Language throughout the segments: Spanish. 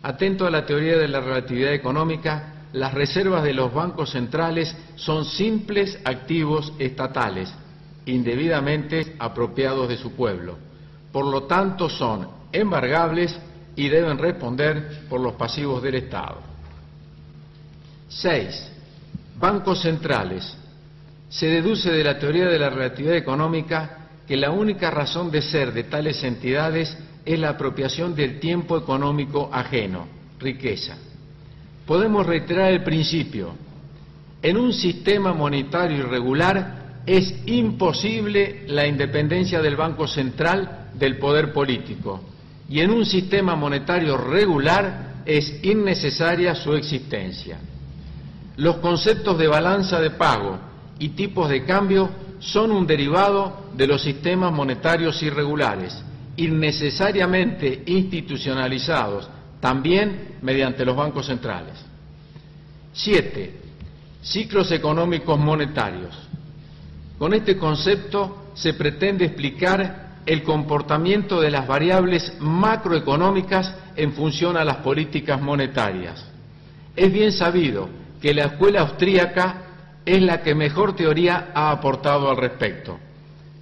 Atento a la teoría de la relatividad económica, las reservas de los bancos centrales son simples activos estatales, indebidamente apropiados de su pueblo. Por lo tanto, son embargables y deben responder por los pasivos del Estado. 6. Bancos centrales. Se deduce de la teoría de la relatividad económica que la única razón de ser de tales entidades es la apropiación del tiempo económico ajeno, riqueza. Podemos reiterar el principio. En un sistema monetario irregular es imposible la independencia del Banco Central del poder político, y en un sistema monetario regular es innecesaria su existencia. Los conceptos de balanza de pago y tipos de cambio son un derivado de los sistemas monetarios irregulares, innecesariamente institucionalizados también mediante los bancos centrales. 7. Ciclos económicos monetarios. Con este concepto se pretende explicar el comportamiento de las variables macroeconómicas en función a las políticas monetarias. Es bien sabido que la escuela austríaca es la que mejor teoría ha aportado al respecto.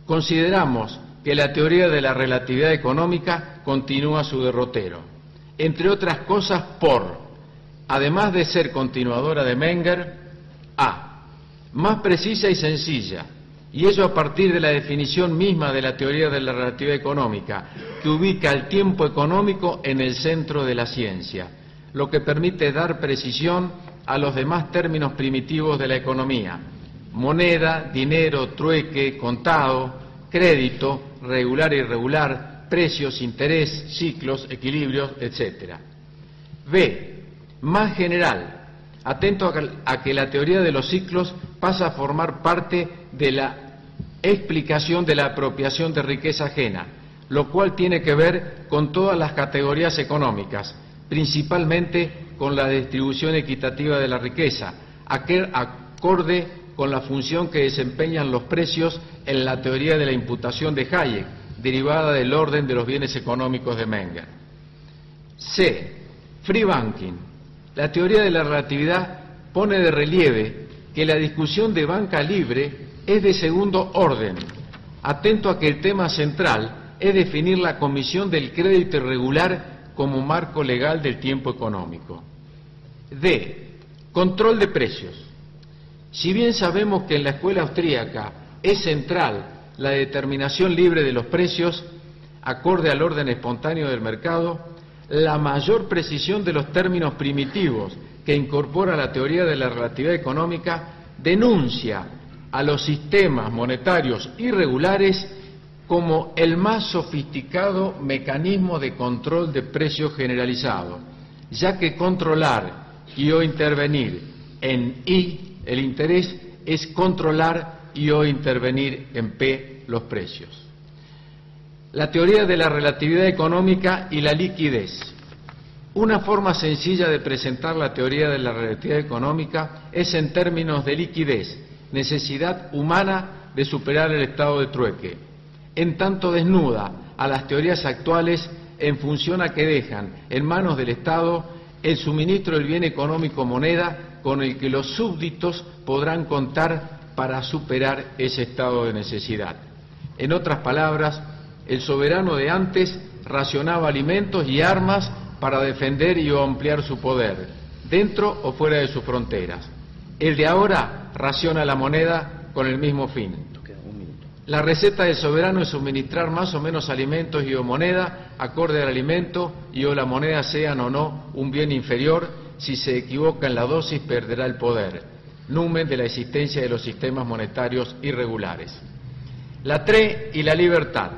Consideramos que la teoría de la relatividad económica continúa su derrotero, entre otras cosas además de ser continuadora de Menger, más precisa y sencilla, y ello a partir de la definición misma de la teoría de la relatividad económica, que ubica el tiempo económico en el centro de la ciencia, lo que permite dar precisión a los demás términos primitivos de la economía: moneda, dinero, trueque, contado, crédito, regular e irregular, precios, interés, ciclos, equilibrios, etc. Más general, atento a que la teoría de los ciclos pasa a formar parte de la explicación de la apropiación de riqueza ajena, lo cual tiene que ver con todas las categorías económicas, principalmente con la distribución equitativa de la riqueza, acorde con la función que desempeñan los precios en la teoría de la imputación de Hayek, derivada del orden de los bienes económicos de Menger. Free banking. La teoría de la relatividad pone de relieve que la discusión de banca libre es de segundo orden, atento a que el tema central es definir la comisión del crédito irregular como marco legal del tiempo económico. Control de precios. Si bien sabemos que en la escuela austríaca es central la determinación libre de los precios, acorde al orden espontáneo del mercado, la mayor precisión de los términos primitivos que incorpora la teoría de la relatividad económica denuncia a los sistemas monetarios irregulares como el más sofisticado mecanismo de control de precios generalizado, ya que controlar y o intervenir en I, el interés, es controlar y o intervenir en P, los precios. La teoría de la relatividad económica y la liquidez. Una forma sencilla de presentar la teoría de la relatividad económica es en términos de liquidez, necesidad humana de superar el estado de trueque, en tanto desnuda a las teorías actuales en función a que dejan en manos del Estado el suministro del bien económico moneda con el que los súbditos podrán contar para superar ese estado de necesidad. En otras palabras, el soberano de antes racionaba alimentos y armas para defender y o ampliar su poder, dentro o fuera de sus fronteras. El de ahora raciona la moneda con el mismo fin. La receta del soberano es suministrar más o menos alimentos y o moneda acorde al alimento y o la moneda sean o no un bien inferior. Si se equivoca en la dosis perderá el poder. Numen de la existencia de los sistemas monetarios irregulares. La TRE y la libertad.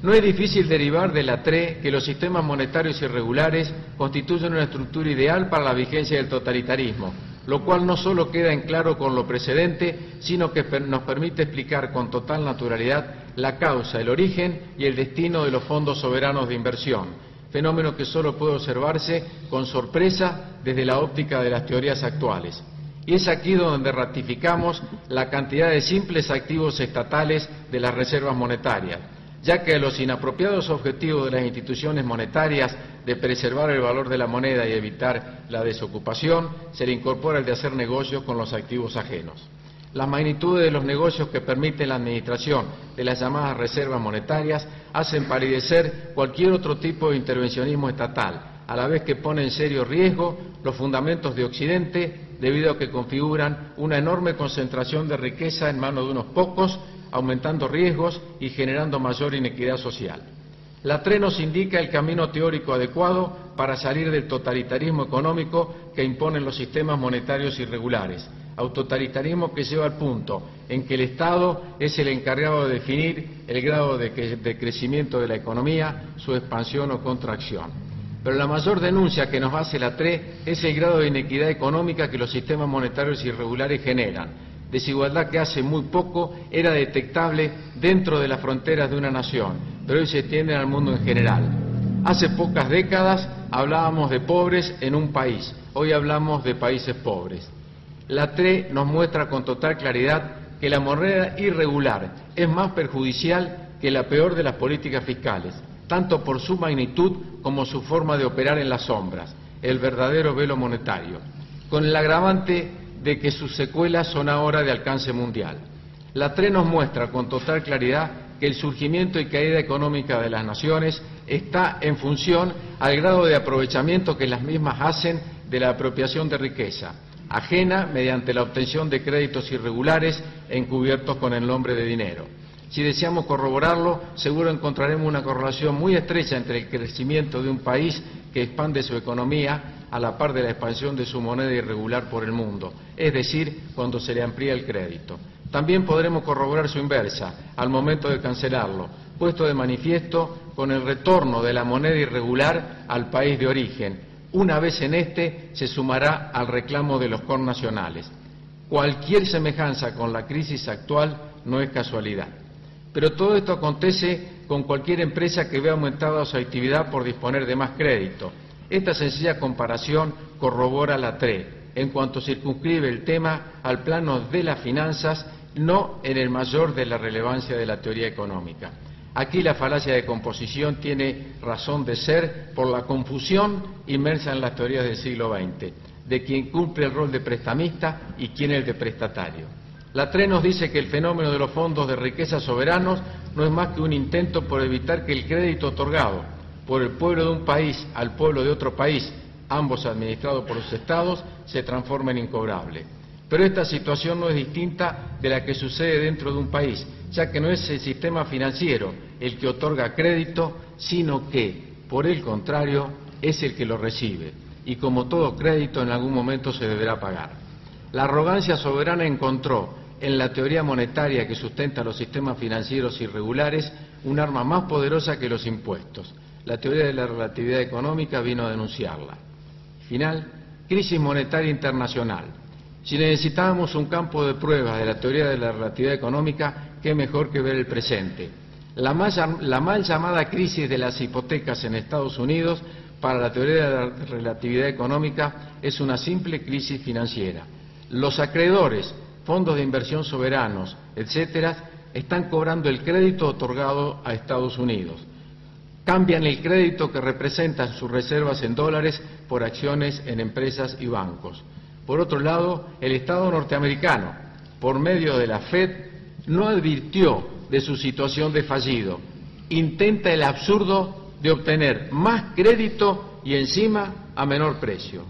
No es difícil derivar de la TRE que los sistemas monetarios irregulares constituyen una estructura ideal para la vigencia del totalitarismo, lo cual no solo queda en claro con lo precedente, sino que nos permite explicar con total naturalidad la causa, el origen y el destino de los fondos soberanos de inversión, fenómeno que solo puede observarse con sorpresa desde la óptica de las teorías actuales. Y es aquí donde ratificamos la cantidad de simples activos estatales de las reservas monetarias, ya que los inapropiados objetivos de las instituciones monetarias de preservar el valor de la moneda y evitar la desocupación, se le incorpora el de hacer negocios con los activos ajenos. Las magnitudes de los negocios que permiten la administración de las llamadas reservas monetarias hacen palidecer cualquier otro tipo de intervencionismo estatal, a la vez que pone en serio riesgo los fundamentos de Occidente, debido a que configuran una enorme concentración de riqueza en manos de unos pocos, aumentando riesgos y generando mayor inequidad social. La TRE nos indica el camino teórico adecuado para salir del totalitarismo económico que imponen los sistemas monetarios irregulares, autoritarismo que lleva al punto en que el Estado es el encargado de definir el grado de crecimiento de la economía, su expansión o contracción. Pero la mayor denuncia que nos hace la TRE es el grado de inequidad económica que los sistemas monetarios irregulares generan, desigualdad que hace muy poco era detectable dentro de las fronteras de una nación, pero hoy se extiende al mundo en general. Hace pocas décadas hablábamos de pobres en un país, hoy hablamos de países pobres. La TRE nos muestra con total claridad que la moneda irregular es más perjudicial que la peor de las políticas fiscales, tanto por su magnitud como su forma de operar en las sombras, el verdadero velo monetario, con el agravante de que sus secuelas son ahora de alcance mundial. La TRE nos muestra con total claridad que el surgimiento y caída económica de las naciones está en función al grado de aprovechamiento que las mismas hacen de la apropiación de riqueza, ajena mediante la obtención de créditos irregulares encubiertos con el nombre de dinero. Si deseamos corroborarlo, seguro encontraremos una correlación muy estrecha entre el crecimiento de un país que expande su economía a la par de la expansión de su moneda irregular por el mundo, es decir, cuando se le amplía el crédito. También podremos corroborar su inversa al momento de cancelarlo, puesto de manifiesto con el retorno de la moneda irregular al país de origen. Una vez en este, se sumará al reclamo de los connacionales. Cualquier semejanza con la crisis actual no es casualidad. Pero todo esto acontece con cualquier empresa que vea aumentada su actividad por disponer de más crédito. Esta sencilla comparación corrobora la TRE, en cuanto circunscribe el tema al plano de las finanzas, no en el mayor de la relevancia de la teoría económica. Aquí la falacia de composición tiene razón de ser por la confusión inmersa en las teorías del siglo XX, de quien cumple el rol de prestamista y quién el de prestatario. La TRE nos dice que el fenómeno de los fondos de riqueza soberanos no es más que un intento por evitar que el crédito otorgado por el pueblo de un país al pueblo de otro país, ambos administrados por los estados, se transforme en incobrable. Pero esta situación no es distinta de la que sucede dentro de un país, ya que no es el sistema financiero el que otorga crédito, sino que, por el contrario, es el que lo recibe. Y como todo crédito, en algún momento se deberá pagar. La arrogancia soberana encontró en la teoría monetaria que sustenta los sistemas financieros irregulares un arma más poderosa que los impuestos. La teoría de la relatividad económica vino a denunciarla. Final, crisis monetaria internacional. Si necesitábamos un campo de pruebas de la teoría de la relatividad económica, qué mejor que ver el presente. La mal llamada crisis de las hipotecas en Estados Unidos, para la teoría de la relatividad económica, es una simple crisis financiera. Los acreedores, fondos de inversión soberanos, etcétera, están cobrando el crédito otorgado a Estados Unidos. Cambian el crédito que representan sus reservas en dólares por acciones en empresas y bancos. Por otro lado, el Estado norteamericano, por medio de la Fed, no advirtió de su situación de fallido. Intenta el absurdo de obtener más crédito y encima a menor precio.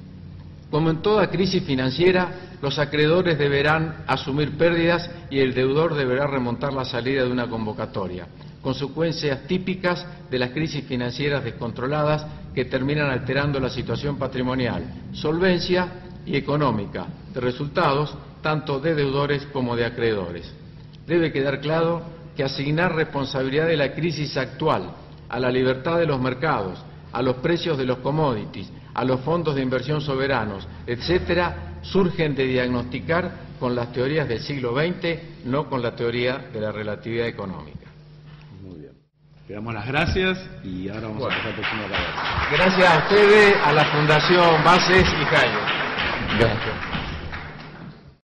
Como en toda crisis financiera, los acreedores deberán asumir pérdidas y el deudor deberá remontar la salida de una convocatoria. Consecuencias típicas de las crisis financieras descontroladas que terminan alterando la situación patrimonial, solvencia y económica, de resultados tanto de deudores como de acreedores. Debe quedar claro que asignar responsabilidad de la crisis actual a la libertad de los mercados, a los precios de los commodities, a los fondos de inversión soberanos, etcétera, surgen de diagnosticar con las teorías del siglo XX, no con la teoría de la relatividad económica. Muy bien. Le damos las gracias y ahora vamos a pasar por una palabra. Gracias a ustedes, a la Fundación Bases y Cayo. Gracias.